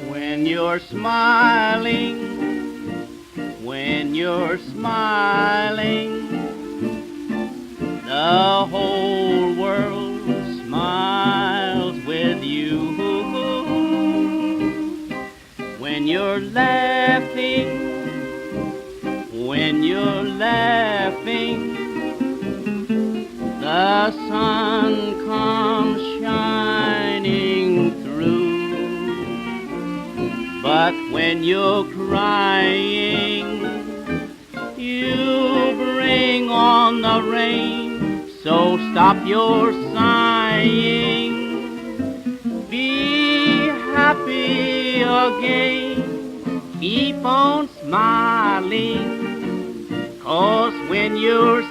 When you're smiling, when you're smiling, the whole world smiles with you. When you're laughing, when you're laughing, the sun comes shining through. But when you're crying, you bring on the rain. So stop your sighing, be happy again, keep on smiling, 'cause when you're